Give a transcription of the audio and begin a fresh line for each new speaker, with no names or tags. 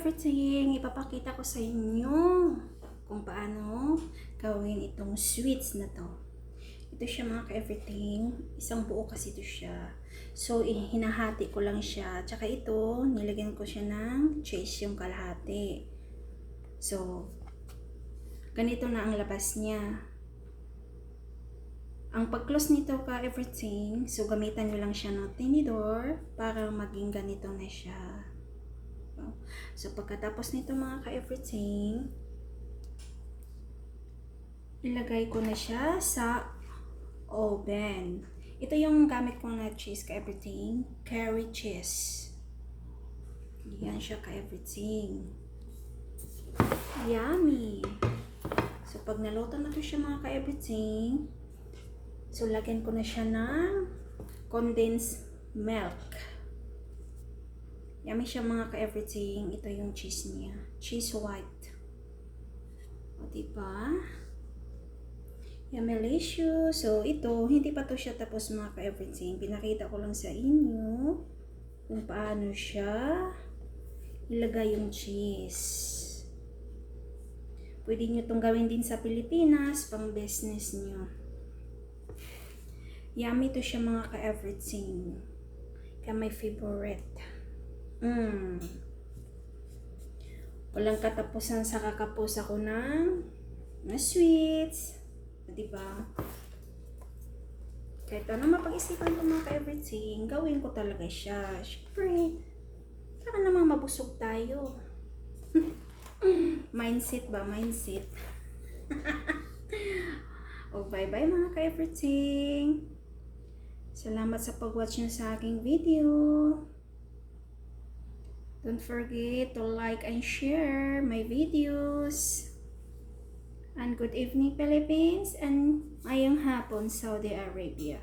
ka-everything, ipapakita ko sa inyo kung paano gawin itong sweets na to. Ito siya mga ka-everything, isang buo kasi ito siya. So, hinahati ko lang siya. Tsaka ito, nilagyan ko siya ng cheese yung kalahati. So, ganito na ang labas niya. Ang pag-close nito ka-everything, so gamitan nyo lang siya ng tinidor para maging ganito na siya. So, pagkatapos nito mga ka-everything, ilagay ko na siya sa oven. Ito yung gamit ko na cheese ka-everything, curry cheese. Yan siya ka-everything. Yummy! So, pag naluto na to siya mga ka-everything, so lagyan ko na siya ng condensed milk. Yummy siya mga ka-everything. Ito yung cheese niya. Cheese white. O diba? Yummy-licious. So ito, hindi pa to siya tapos mga ka-everything. Pinakita ko lang sa inyo kung paano siya ilagay yung cheese. Pwede nyo itong gawin din sa Pilipinas, pang business nyo. Yummy to siya mga ka-everything. Kaya my favorite. Walang katapusan sa kakapos ako ng sweets. Diba? Kahit ano mapag-isipan ko mga ka-everything, gawin ko talaga siya. Siyempre, para namang mabusog tayo. Mindset ba? Mindset. Oh, bye-bye mga ka-everything. Salamat sa pag-watch nyo sa aking video. Don't forget to like and share my videos. And good evening Philippines and mayong hapon Saudi Arabia.